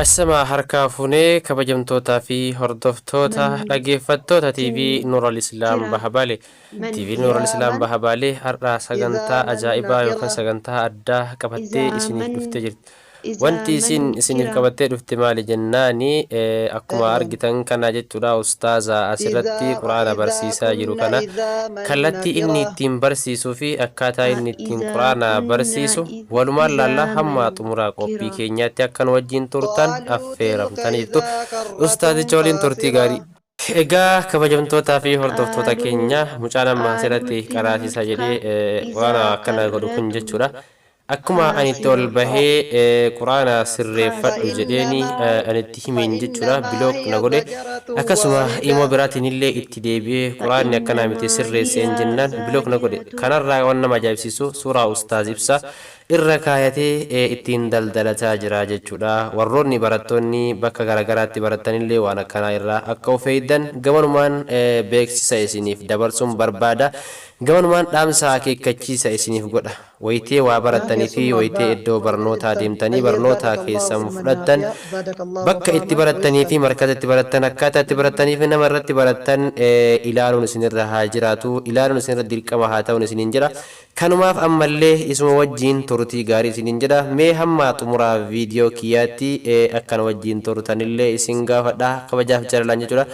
Asama harkaa fuunee kabajamtootaa fi hordoftoota من dhaggeeffattoota TV تن Nuural Islaam كرة Bahabaalee. من TV Nuural يا Islaam من Bahabaalee har'aa sagantaa إذا من ajaa'ibaa yookaan نكرة sagantaa addaa qabattee إذا isiniif من dhuftee jirti. إذا Wanti من isiniif كرة qabattee dhufte maali jennaani akkuma argitan kana jechuudha ustaaza asirratti quraana إذا barsiisaa jiru كنا kana إذا من kallattii inni نكرة ittiin barsiisuu fi akkaataa inni ittiin إذا quraana كنا barsiisu walumaan laallaa إذا hamma من xumuraa qophii كرة keenyaatti akkan wajjin turtan قالوا تلك affeeramtaniirtu. إذا كرة Ustaazicha waliin turtii gaarii. خاسرة Egaa kabajamtootaa fi hordoftoota قالوا keenya mucaan amma قالوا asirratti qaraasisaa تلك jedhee waan إذا akkana godhu kun كرة jechuudha. Akkuma ani itti ol خاسرة bahee quraana sirreeffadhu jedheeni فإنما ani itti himin jechuudha. فإنما Bilook na هي godhe زجرة akkasuma immoo واحدة biraatiin illee itti deebi'ee quraanni akkanaa miti فإنما sirreesseen هي jennaan bilook na godhe. زاجرة Kanarraa waan nama ajaa'ibsiisu suuraa ustaaz ibsa irra kaayatee ittiin daldalataa jira jechuudha. Warroonni barattoonni bakka garaagaraatti baratanillee waan akkanaa irraa akka of eeggan gamanumaan beeksisa isiniif dabarsuun barbaada. Gamanumaan dhaamsa akeekkachiisa isiniif godha. Wayitee waa baratanii fi ثم wayitee iddoo barnootaa deemtanii طيب barnoota زادك الله keessan علما fudhattan نافعا زادك الله bakka itti فهما baratanii ورزقا fi markata itti barattan akkaataa itti baratanii fi nama irratti barattan ilaaluun isinirra haa jiraatu. Ilaaluun isinirra dirqama haa ta'uun isiniin jira. Kanumaaf ammallee isuma wajjin turtii gaarii isiniin jedha. Mee hamma xumuraa viidiyoo kiyyaatti akkana wajjin turtanillee isin gaafadha kabajaaf jalalaan jechuudha.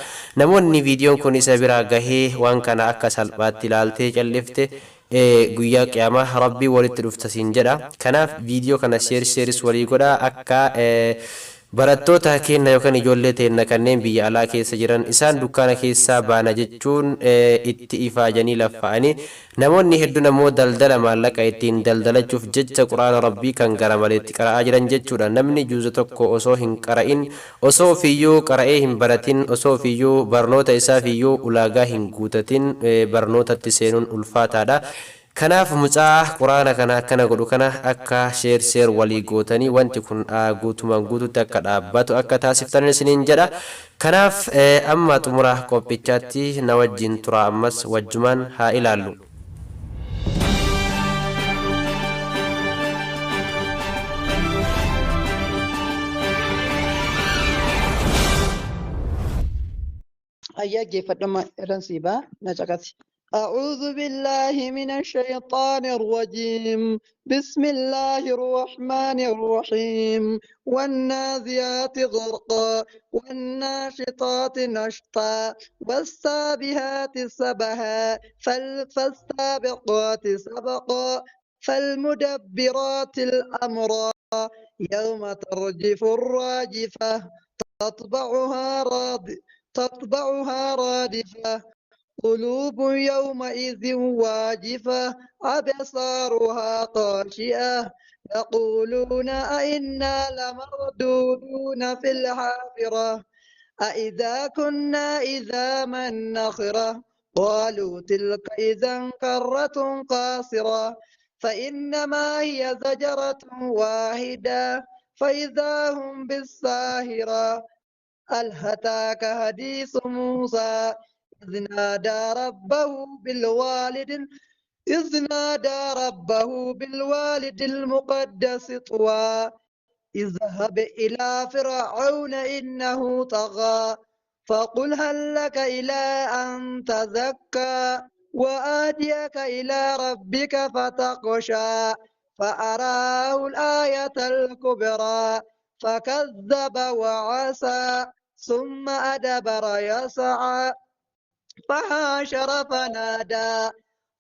Namoonni viidiyoon kun isa biraa gahee waan kana akka salphaatti ilaaltee callifte guyyaa qiyaamaa rabbii walitti dhufta siin jedha. Kanaaf viidiyoo kana sheeris walii godha akka barattoota keenya yookaan ijoollee teenya kanneen biyya alaa keessa jiran isaan dukkaana keessaa baana jechuun itti ifaajanii laffa'anii namoonni hedduun ammoo daldala maallaqa ittiin daldalachuuf jecha quraana rabbii kan gara maleetti qara'aa jiran jechuudha. Namni juuza tokko osoo hin qara'in osoo ofiiyyuu qara'ee hin baratin osoo ofiiyyuu barnoota isaafiyyuu ulaagaa hin guutatin barnootatti seenuun ulfaataadha. Kanaaf mucaa quraana kana akkana godhu kana akka sheer walii gootanii wanti kun guutumaan guututti akka dhaabbatu akka taasiftan isiniin jedha. Kanaaf amma xumura qophichaatti na wajjin tura ammas wajjumaan haa ilaallu. أياك فدما رنسيبا نجاكتي أعوذ بالله من الشيطان الرجيم بسم الله الرحمن الرحيم والنازعات غرقا والناشطات نشطا والسابحات سبها فالسابقات سبقا فالمدبرات الأمر يوم ترجف الراجفة تطبعها رادفة قلوب يومئذ واجفة أبصارها خاشئة يقولون أئنا لمردودون في الحافرة أئذا كنا إذاما نخرة قالوا تلك إذا كرة قاصرة فإنما هي زجرة واحدة فإذا هم بالساهرة هل أتاك حديث موسى إذ نادى ربه بالوالد المقدس طوى اذهب إلى فرعون إنه طغى فقل هل لك إلى أن تزكى وآتيك إلى ربك فتخشى فأراه الآية الكبرى فكذب وعصى ثم أدبر يسعى فحاشر فنادى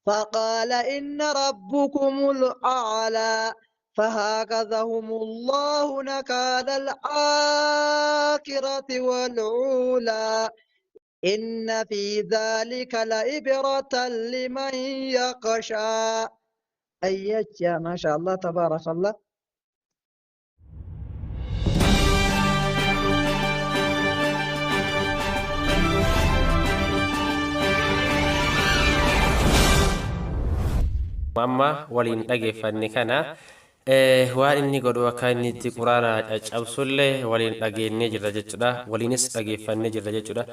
فقال إن ربكم الأعلى فهكذا هم الله نكال الآخرة والأولى إن في ذلك لعبرة لمن يخشى أيّة ما شاء الله تبارك الله. Amma waliin dhageeffanne kana waan inni godhu akka inni itti quraana caccabsullee waliin dhageennee jirra jechuudha waliinis dhageeffannee jirra jechuudha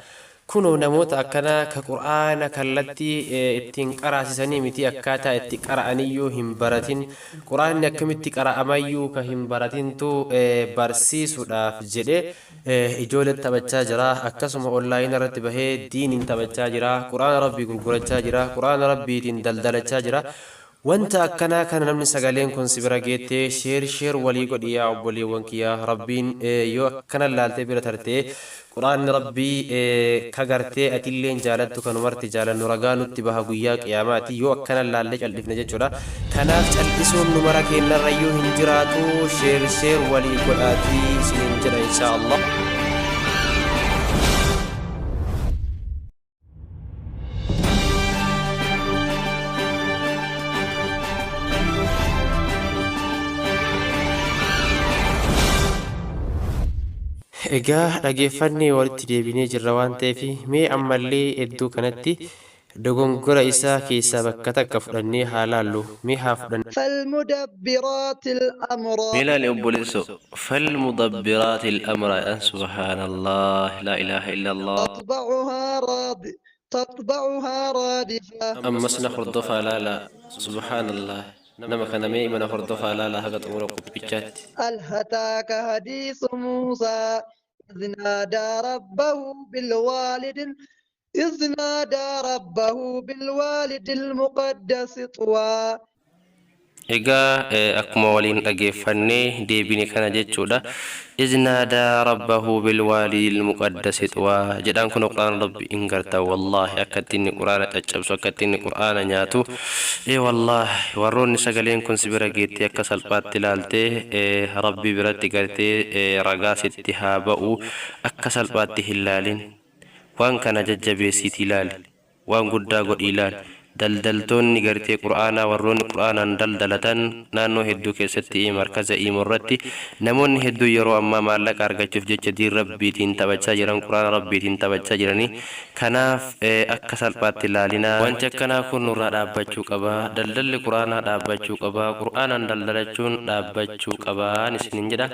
kunoo namoota akkana ka quraana kallattii ittiin qaraasisanii miti akkaataa itti qara'aniyyuu hin baratin quraanni akkamitti qara'amayyuu ka hin baratintu barsiisuudhaaf jedhe ijoollee taphachaa jira akkasuma onlaayinii irratti bahee diiniin taphachaa jira quraana rabbii gurgurachaa jira quraana rabbiitiin daldalachaa jira wanta akkana kana namni sagaleen kun sibira geettee sheer walii godhi yaa obboleewwan kiyyaa rabbiin yoo akkana laaltee bira tartee quraanni rabbii kagartee atilleen jaalattu kanumarti jaalannu ragaa nutti baha guyyaa qiyaamaati yoo akkana laallee cal'ifne jechuudha kanaaf cal'isuun nu mara keenyarrayyuu hin jiraatu sheer walii godhaatii isiniin jedha inshaa Allah. Egaa dhageeffannee walitti deebinee jirra waan ta'eef mee ammallee iddoo kanatti dogongora isaa keessaa bakka takka fudhannee haa laallu mee haa fudhannu. فالمدبرات الأمر ميلان أبوليسو فالمدبرات الأمر سبحان الله لا إله إلا الله تطبعها رادفة أما سنخر الضفا لا سبحان الله نما كان مي من خر الضفا لا هقت أمورك بيتشات ألهتاك حديث موسى إذ نادى ربه بالوالد إذ نادى ربه بالوالد المقدس طوى Egaa akkuma waliin dhageeffannee deebine kana jechuudha. Iznaadaa rabbahu bilwaalidil muqaddasi xuwaa jedhaan kun quraana rabbi hin garta wallaahi akkatti inni quraana caccabsu akkatti inni quraana nyaatu wallaahi warroonni sagaleen kun si bira geettee akka salphaatti ilaaltee rabbi biratti gartee ragaa sitti haa ba'u akka salphaatti hin laalin waan kana jajjabeessiiti ilaali waan guddaa godhi ilaali. Daldaltoonni gartee quraanaa warroonni quraanaan daldalatan naannoo hedduu keessatti markaza irratti namoonni hedduu yeroo ammaa maallaqa argachuuf jecha diin rabbiitiin taphachaa jiran quraana rabbiitiin taphachaa jiranii kanaaf akka salphaatti ilaalinaa wanti akkanaa kun nurraa dhaabbachuu qaba daldalli quraanaa dhaabbachuu qaba quraanaan daldalachuun dhaabbachuu qabaan isiniin jedha.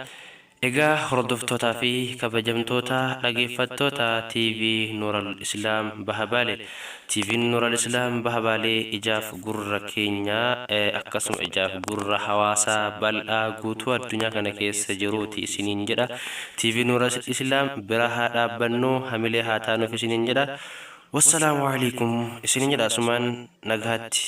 Egaa hordoftootaa fi kabajamtoota dhageeffattoota TV Nuural Islaam Bahabaale TV Nuural Islaam Bahabaale ijaaf gurra keenya akkasuma ijaaf gurra hawaasaa bal'aa guutuu addunyaa kana keessa jiruuti isiniin jedha. TV Nuural Islaam bira haa dhaabbannu hamilee haa taanuuf isiniin jedha. Wassalaamu alaikum isiniin jedha asumaan nagaatti.